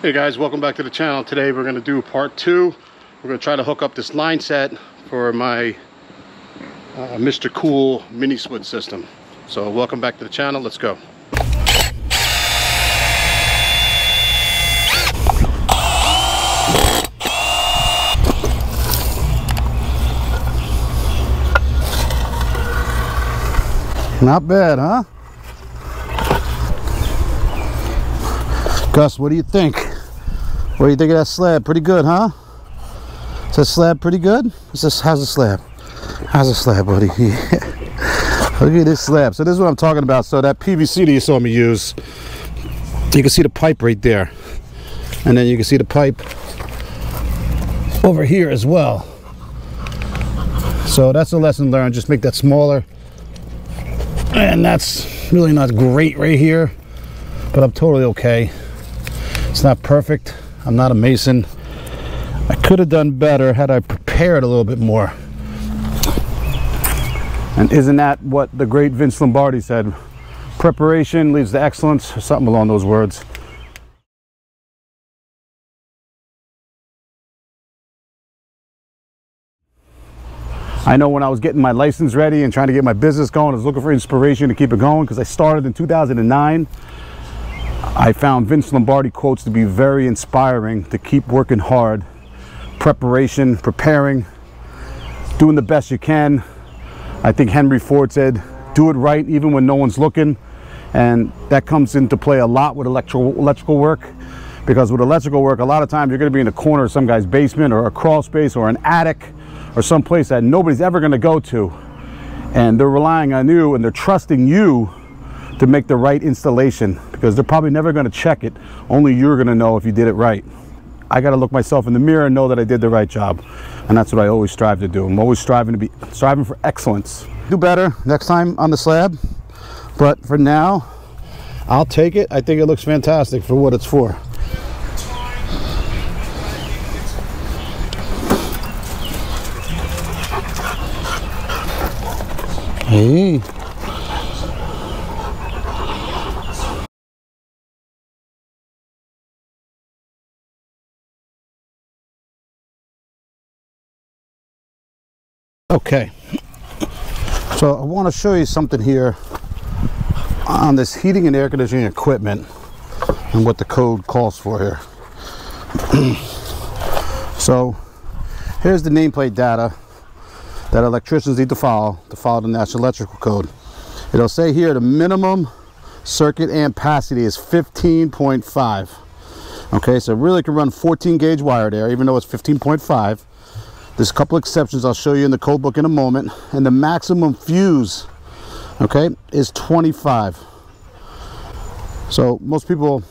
Hey guys, welcome back to the channel. Today we're going to do part 2. We're going to try to hook up this line set for my Mr. Cool mini switch system. So welcome back to the channel. Let's go. Not bad, huh? Gus, what do you think? What do you think of that slab? Pretty good, huh? Is that slab pretty good? How's the slab? How's the slab, buddy? Yeah. Look at this slab. So this is what I'm talking about. So that PVC that you saw me use, you can see the pipe right there. And then you can see the pipe over here as well. So that's a lesson learned. Just make that smaller. And that's really not great right here, but I'm totally okay. It's not perfect. I'm not a mason. I could have done better had I prepared a little bit more. And isn't that what the great Vince Lombardi said? Preparation leads to excellence, or something along those words. I know when I was getting my license ready and trying to get my business going, I was looking for inspiration to keep it going because I started in 2009. I found Vince Lombardi quotes to be very inspiring to keep working hard. Preparation, preparing, doing the best you can. I think Henry Ford said, do it right even when no one's looking. And that comes into play a lot with electrical work. Because with electrical work, a lot of times you're going to be in the corner of some guy's basement or a crawl space or an attic or some place that nobody's ever going to go to. And they're relying on you and they're trusting you to make the right installation because they're probably never going to check it. Only you're going to know if you did it right. I got to look myself in the mirror and know that I did the right job. And that's what I always strive to do. I'm always striving for excellence. Do better next time on the slab. But for now, I'll take it. I think it looks fantastic for what it's for. Hey. Okay. So I want to show you something here on this heating and air conditioning equipment and what the code calls for here. So here's the nameplate data that electricians need to follow the National Electrical Code. It'll say here the minimum circuit ampacity is 15.5. Okay, so it really can run 14 gauge wire there, even though it's 15.5. There's a couple exceptions I'll show you in the code book in a moment. And the maximum fuse, okay, is 25. So most people,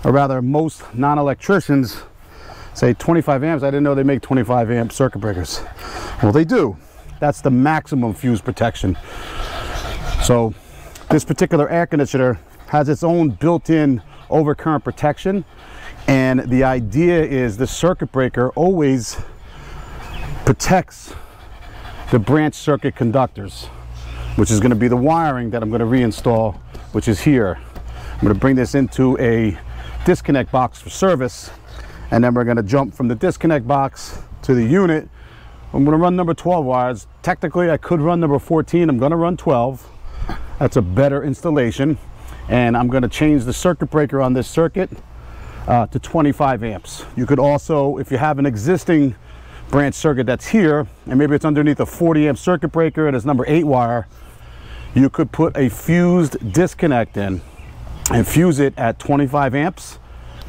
or rather most non-electricians, say 25 amps. I didn't know they make 25 amp circuit breakers. Well, they do. That's the maximum fuse protection. So this particular air conditioner has its own built-in overcurrent protection. And the idea is the circuit breaker always protects the branch circuit conductors, which is going to be the wiring that I'm going to reinstall, which is here. I'm going to bring this into a disconnect box for service. And then we're going to jump from the disconnect box to the unit. I'm going to run number 12 wires. Technically, I could run number 14. I'm going to run 12. That's a better installation. And I'm going to change the circuit breaker on this circuit to 25 amps. You could also, if you have an existing branch circuit that's here, and maybe it's underneath a 40 amp circuit breaker and it's number 8 wire, you could put a fused disconnect in and fuse it at 25 amps.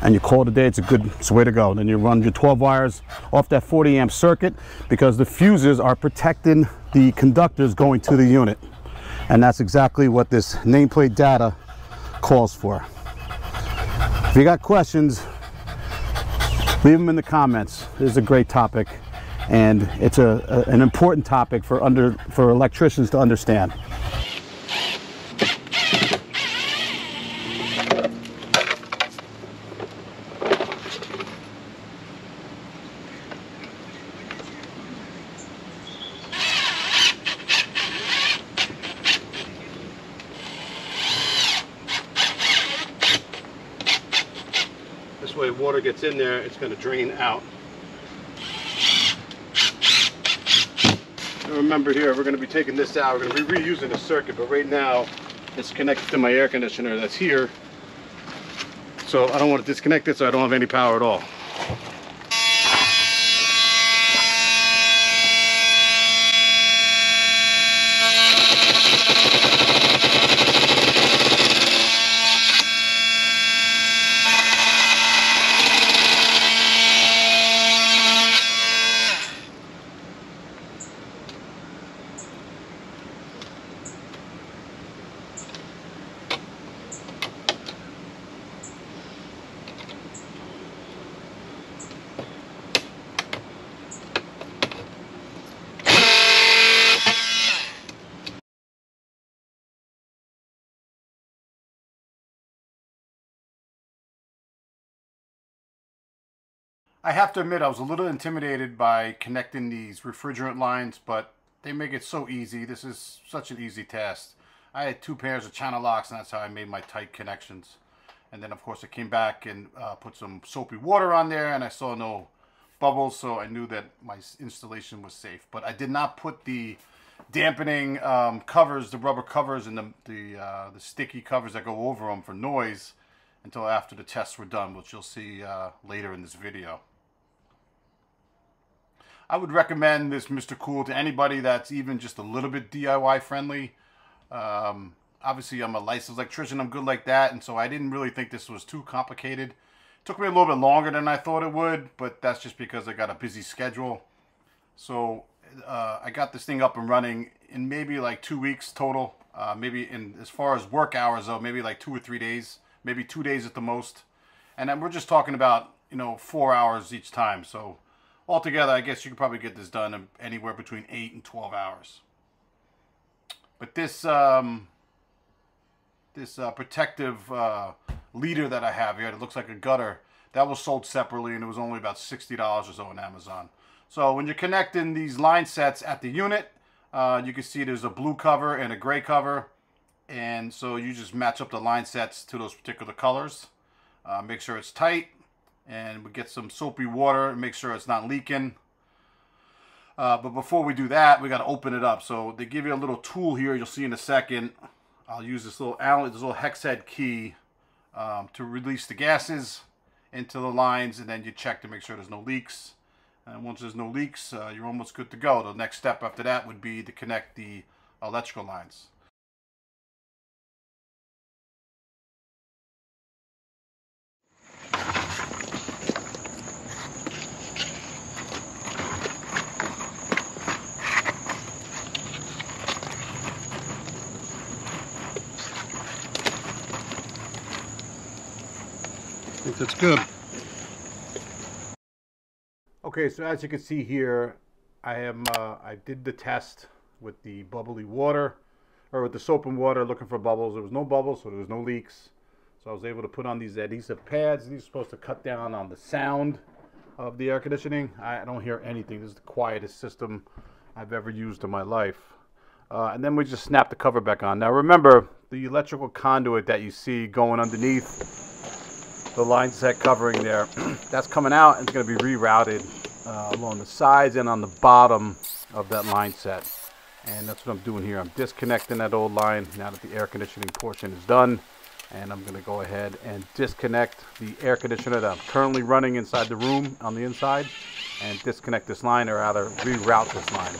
And you call it a day. It's a way to go. Then you run your 12 wires off that 40 amp circuit because the fuses are protecting the conductors going to the unit. And that's exactly what this nameplate data calls for. If you got questions, leave them in the comments. This is a great topic and it's an important topic for electricians to understand. This way water gets in there, it's going to drain out. And remember here, we're going to be taking this out, we're going to be reusing the circuit, but right now it's connected to my air conditioner that's here. So I don't want to disconnect it so I don't have any power at all. I have to admit I was a little intimidated by connecting these refrigerant lines, but they make it so easy. This is such an easy task. I had 2 pairs of channel locks, and that's how I made my tight connections. And then of course I came back and put some soapy water on there, and I saw no bubbles, so I knew that my installation was safe. But I did not put the dampening covers, the rubber covers, and the sticky covers that go over them for noise until after the tests were done, which you'll see later in this video. I would recommend this Mr. Cool to anybody that's even just a little bit DIY friendly. Obviously, I'm a licensed electrician. I'm good like that, and so I didn't really think this was too complicated. It took me a little bit longer than I thought it would, but that's just because I got a busy schedule. So I got this thing up and running in maybe like 2 weeks total. Maybe in as far as work hours though, maybe like 2 or 3 days, maybe 2 days at the most. And then we're just talking about, 4 hours each time. So altogether, I guess you could probably get this done in anywhere between 8 and 12 hours. But this protective leader that I have here, that looks like a gutter, that was sold separately, and it was only about $60 or so on Amazon. So when you're connecting these line sets at the unit, you can see there's a blue cover and a gray cover, and so you just match up the line sets to those particular colors. Make sure it's tight, and we get some soapy water and make sure it's not leaking. But before we do that, we got to open it up. So they give you a little tool here, you'll see in a second. I'll use this little hex head key to release the gases into the lines, and then you check to make sure there's no leaks. And once there's no leaks, you're almost good to go. The next step after that would be to connect the electrical lines. I think that's good. Okay, so as you can see here, I did the test with the bubbly water, or with the soap and water, looking for bubbles. There was no bubbles, so there was no leaks. So I was able to put on these adhesive pads. These are supposed to cut down on the sound of the air conditioning. I don't hear anything. This is the quietest system I've ever used in my life. And then we just snap the cover back on. Now remember, the electrical conduit that you see going underneath the line set covering there, that's coming out and it's going to be rerouted along the sides and on the bottom of that line set. And that's what I'm doing here. I'm disconnecting that old line now that the air conditioning portion is done. And I'm going to go ahead and disconnect the air conditioner that I'm currently running inside the room on the inside, and disconnect this line, or rather reroute this line.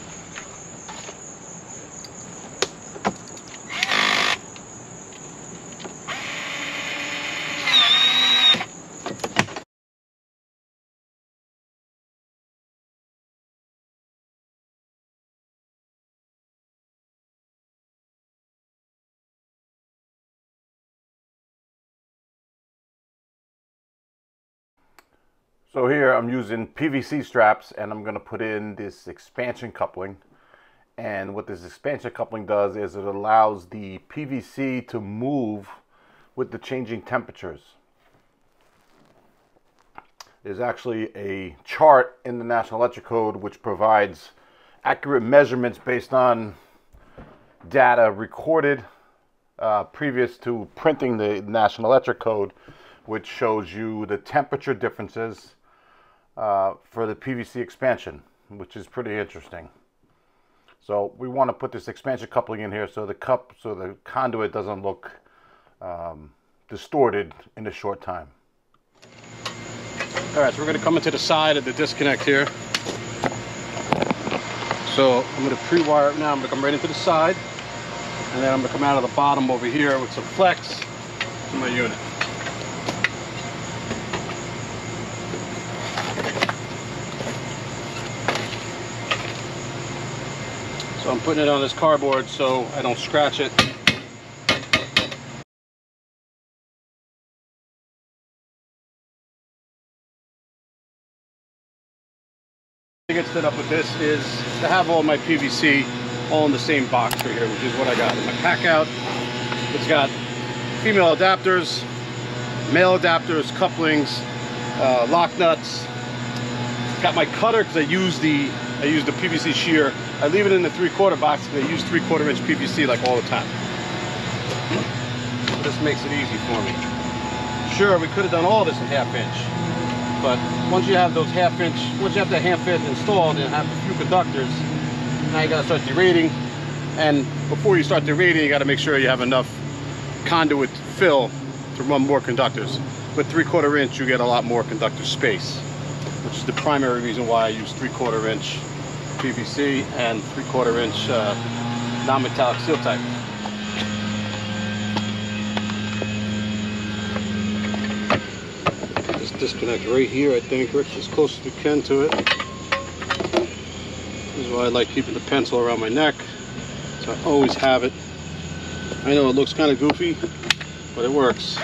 So here I'm using PVC straps, and I'm going to put in this expansion coupling. And what this expansion coupling does is it allows the PVC to move with the changing temperatures. There's actually a chart in the National Electrical Code which provides accurate measurements based on data recorded previous to printing the National Electrical Code, which shows you the temperature differences for the PVC expansion, which is pretty interesting. So we want to put this expansion coupling in here so the conduit doesn't look distorted in a short time. All right, so we're going to come into the side of the disconnect here. So I'm going to pre-wire it now. I'm going to come right into the side, and then I'm going to come out of the bottom over here with some flex to my unit. So I'm putting it on this cardboard so I don't scratch it. To get set up with this is to have all my PVC all in the same box right here, which is what I got in my pack out. It's got female adapters, male adapters, couplings, lock nuts. Got my cutter because I use the PVC shear. I leave it in the 3/4 box because I use 3/4 inch PVC like all the time. So this makes it easy for me. Sure, we could have done all this in 1/2 inch, but once you have those once you have the 1/2 inch installed and have a few conductors, now you got to start derating. And before you start derating, you got to make sure you have enough conduit fill to run more conductors. With 3/4 inch, you get a lot more conductor space, which is the primary reason why I use 3/4 inch PVC and 3/4 inch non-metallic seal type. Just disconnect right here, I think, Rich, as close as we can to it. This is why I like keeping the pencil around my neck, so I always have it. I know it looks kind of goofy, but it works.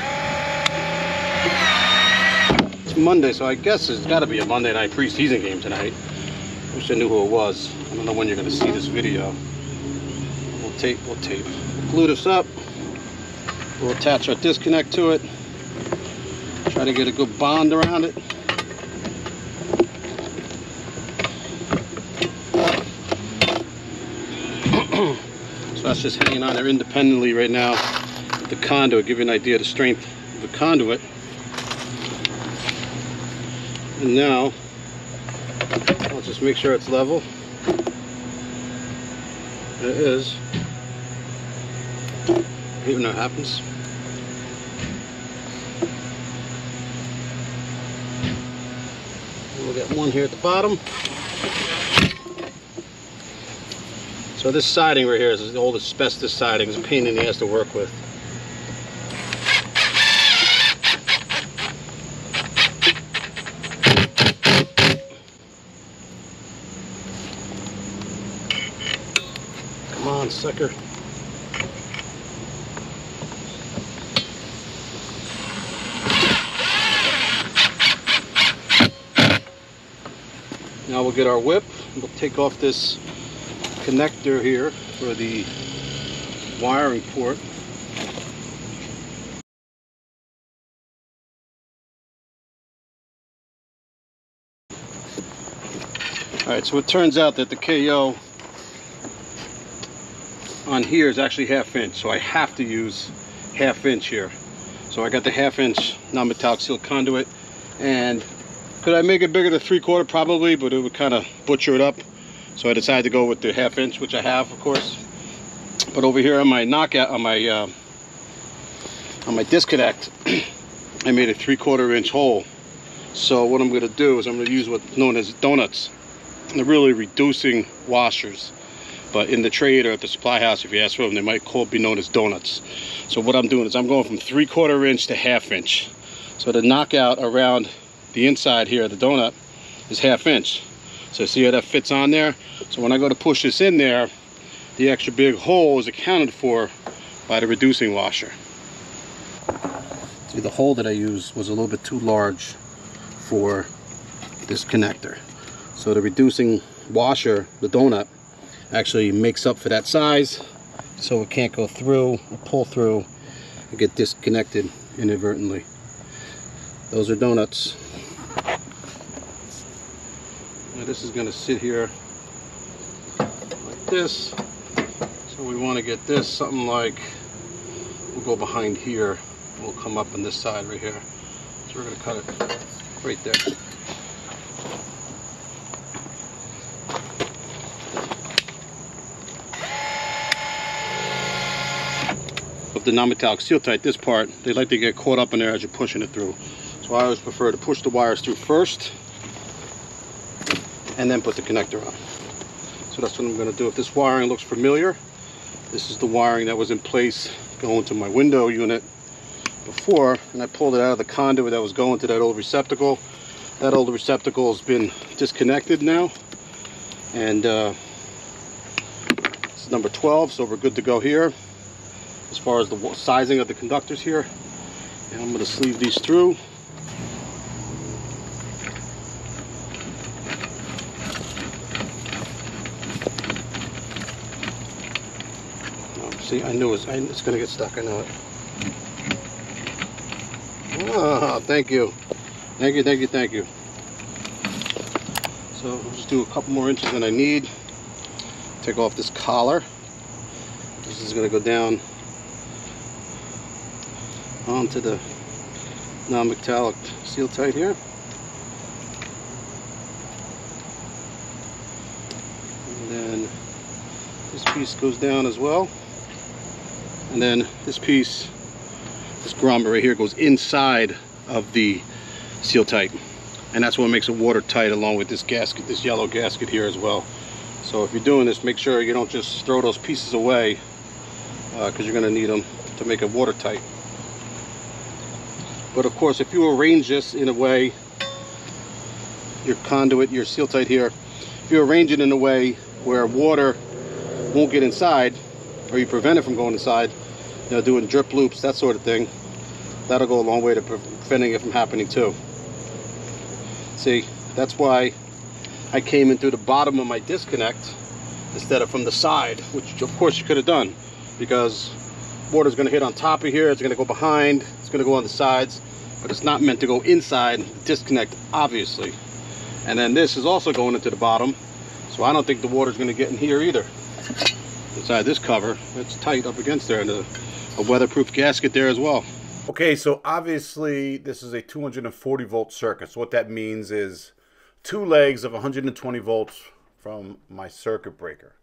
Monday, so I guess it's got to be a Monday night preseason game tonight. Wish I knew who it was. I don't know when you're going to see this video. We'll glue this up. We'll attach our disconnect to it. Try to get a good bond around it. So that's just hanging on there independently right now with the conduit. Give you an idea of the strength of the conduit. And now, I'll just make sure it's level. It is. I hate when that happens. We'll get one here at the bottom. So this siding right here is the old asbestos siding. It's a pain in the ass to work with. Come on, sucker. Now we'll get our whip. We'll take off this connector here for the wiring port. Alright, so it turns out that the KO on here is actually 1/2 inch, so I have to use 1/2 inch here. So I got the 1/2 inch non-metallic seal conduit, and could I make it bigger than 3/4? Probably, but it would kind of butcher it up. So I decided to go with the 1/2 inch, which I have, of course. But over here on my knockout, on my disconnect, I made a 3/4 inch hole. So what I'm going to do is I'm going to use what's known as donuts. They're really reducing washers, but in the trade or at the supply house, if you ask for them, they might be known as donuts. So what I'm doing is I'm going from 3/4 inch to 1/2 inch. So the knockout around the inside here, the donut, is 1/2 inch. So see how that fits on there? So when I go to push this in there, the extra big hole is accounted for by the reducing washer. See, the hole that I used was a little bit too large for this connector. So the reducing washer, the donut, actually makes up for that size, so it can't go through or pull through and get disconnected inadvertently. Those are donuts. Now this is going to sit here like this. So we want to get this something like, we'll go behind here, we'll come up on this side right here. So we're going to cut it right there. Of the non-metallic Seal-Tight, this part, they like to get caught up in there as you're pushing it through. So I always prefer to push the wires through first and then put the connector on. So that's what I'm going to do. If this wiring looks familiar, this is the wiring that was in place going to my window unit before, and I pulled it out of the conduit that was going to that old receptacle. That old receptacle has been disconnected now, and it's number 12, so we're good to go here as far as the sizing of the conductors here. And I'm going to sleeve these through. See, I knew it's going to get stuck. I know it. Oh, thank you. Thank you, thank you, thank you. So I'll just do a couple more inches than I need. Take off this collar. This is going to go down onto the non-metallic Seal-Tight here. And then this piece goes down as well. And then this piece, this grommet right here, goes inside of the Seal-Tight, and that's what makes it watertight, along with this gasket, this yellow gasket here as well. So if you're doing this, make sure you don't just throw those pieces away, because you're going to need them to make it watertight. But of course, if you arrange this in a way, your conduit, your Seal-Tight here, if you arrange it in a way where water won't get inside, or you prevent it from going inside, you know, doing drip loops, that sort of thing, that'll go a long way to preventing it from happening too. See, that's why I came in through the bottom of my disconnect instead of from the side, which of course you could have done, because water's going to hit on top of here, it's going to go behind, it's going to go on the sides, but it's not meant to go inside the disconnect, obviously. And then this is also going into the bottom, so I don't think the water's going to get in here either. Inside this cover, it's tight up against there, and a weatherproof gasket there as well. Okay, so obviously this is a 240 volt circuit. So what that means is 2 legs of 120 volts from my circuit breaker.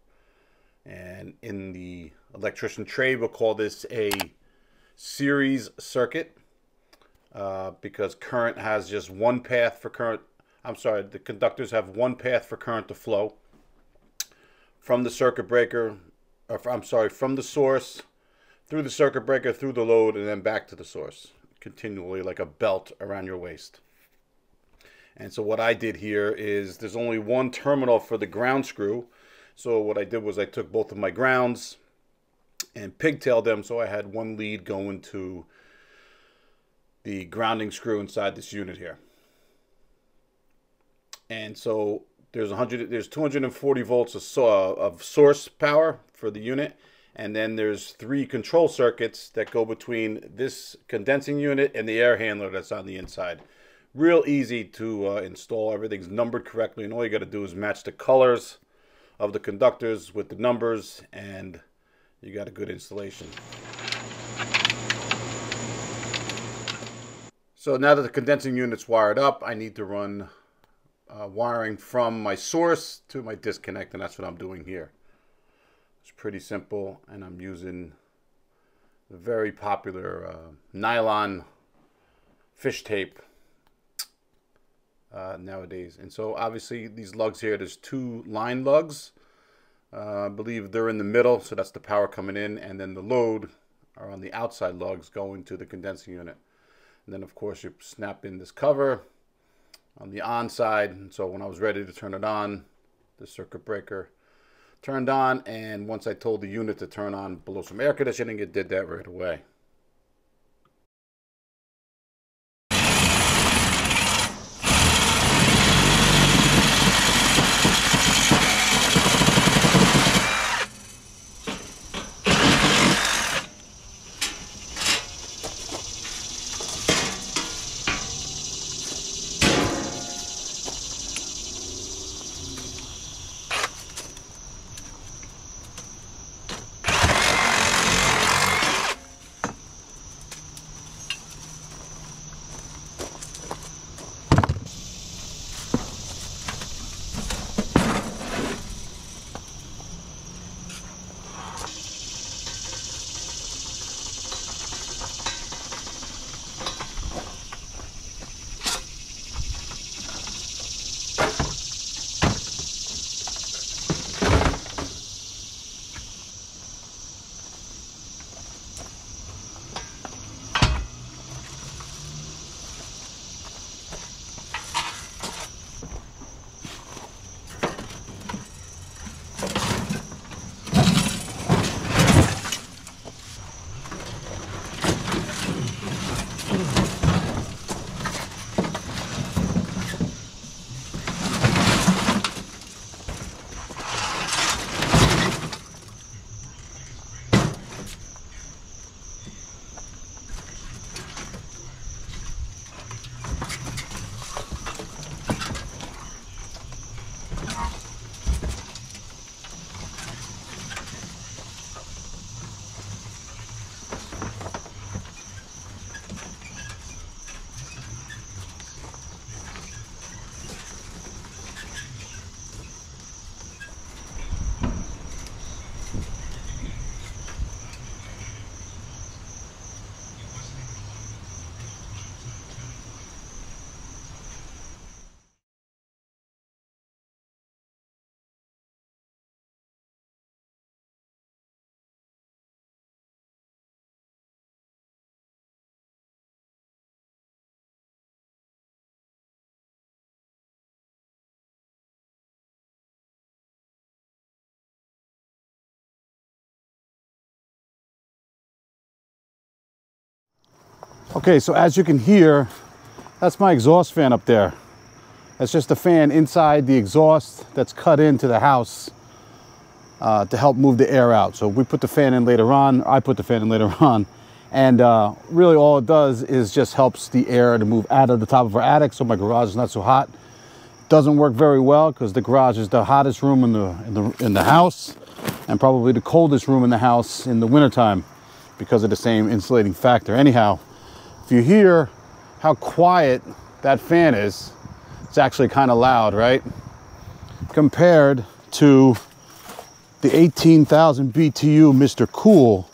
And in the electrician trade, we'll call this a series circuit, because current has just one path for current. I'm sorry, the conductors have one path for current to flow from the circuit breaker, or from the source through the circuit breaker, through the load, and then back to the source, continually, like a belt around your waist. And so what I did here is, there's only one terminal for the ground screw. So what I did was I took both of my grounds and pigtailed them, so I had one lead going to the grounding screw inside this unit here. And so there's 240 volts of source power for the unit. And then there's 3 control circuits that go between this condensing unit and the air handler that's on the inside. Real easy to install. Everything's numbered correctly, and all you got to do is match the colors of the conductors with the numbers, and you got a good installation. So now that the condensing unit's wired up, I need to run wiring from my source to my disconnect, and that's what I'm doing here. It's pretty simple, and I'm using the very popular nylon fish tape nowadays. And so obviously these lugs here, there's 2 line lugs. I believe they're in the middle, so that's the power coming in, and then the load are on the outside lugs going to the condensing unit. And then of course you snap in this cover on the on side, and so when I was ready to turn it on, the circuit breaker turned on, and once I told the unit to turn on below some air conditioning, it did that right away. Okay, so as you can hear, that's my exhaust fan up there. That's just a fan inside the exhaust that's cut into the house to help move the air out. So we put the fan in later on, I put the fan in later on, and really all it does is just helps the air to move out of the top of our attic so my garage is not so hot. Doesn't work very well because the garage is the hottest room in the house, and probably the coldest room in the house in the wintertime because of the same insulating factor. Anyhow, if you hear how quiet that fan is, it's actually kind of loud, right? Compared to the 18,000 BTU Mr. Cool.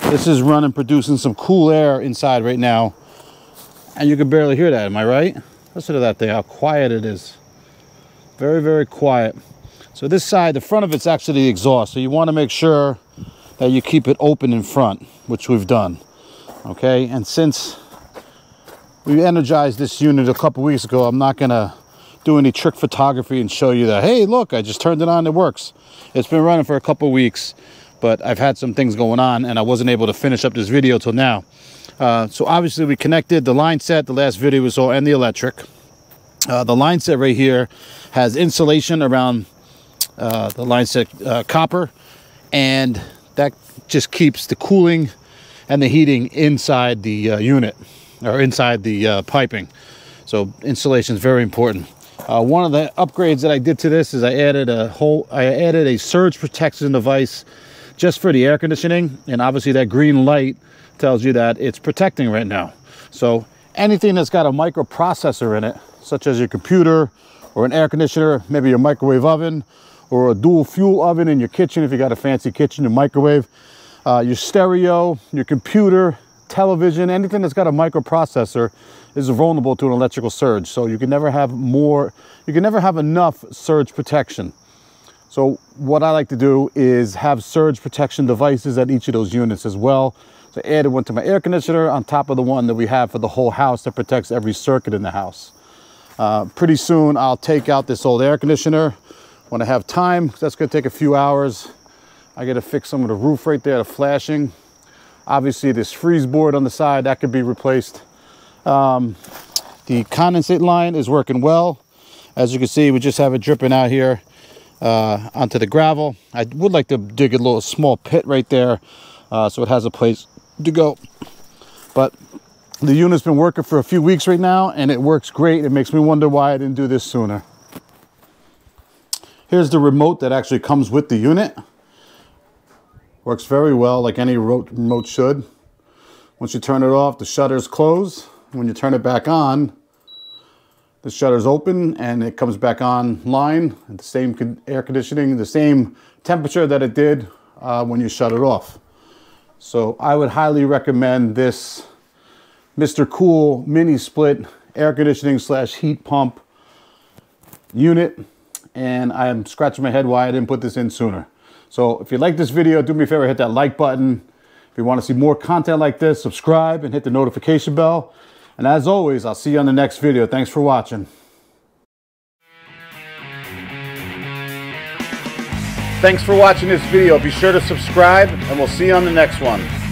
This is running, producing some cool air inside right now, and you can barely hear that, am I right? Listen to that thing, how quiet it is. Very, very quiet. So this side, the front of it's actually the exhaust, so you want to make sure that you keep it open in front, which we've done. Okay, and since we energized this unit a couple weeks ago, I'm not gonna do any trick photography and show you that, hey, look, I just turned it on, it works. It's been running for a couple weeks, but I've had some things going on and I wasn't able to finish up this video till now. So obviously we connected the line set, the last video we saw, and the electric. The line set right here has insulation around the line set copper, and that just keeps the cooling and the heating inside the unit, or inside the piping. So insulation is very important. One of the upgrades that I did to this is I added a surge protection device just for the air conditioning, and obviously that green light tells you that it's protecting right now. So anything that's got a microprocessor in it, such as your computer or an air conditioner, maybe your microwave oven, or a dual fuel oven in your kitchen if you got a fancy kitchen, your microwave, your stereo, your computer, television, anything that's got a microprocessor is vulnerable to an electrical surge. So you can never have enough surge protection. So what I like to do is have surge protection devices at each of those units as well. So I added one to my air conditioner on top of the one that we have for the whole house that protects every circuit in the house. Pretty soon I'll take out this old air conditioner when I have time. That's going to take a few hours. I got to fix some of the roof right there, the flashing. Obviously this freeze board on the side, that could be replaced. The condensate line is working well. As you can see, we just have it dripping out here onto the gravel. I would like to dig a small pit right there so it has a place to go. But the unit's been working for a few weeks right now, and it works great. It makes me wonder why I didn't do this sooner. Here's the remote that actually comes with the unit. Works very well, like any remote should. Once you turn it off, the shutters close. When you turn it back on, the shutters open and it comes back online at the same air conditioning, the same temperature that it did when you shut it off. So I would highly recommend this Mr. Cool mini split air conditioning / heat pump unit. And I am scratching my head why I didn't put this in sooner. So if you like this video, do me a favor, hit that like button. If you want to see more content like this, subscribe and hit the notification bell. And as always, I'll see you on the next video. Thanks for watching. Thanks for watching this video. Be sure to subscribe, and we'll see you on the next one.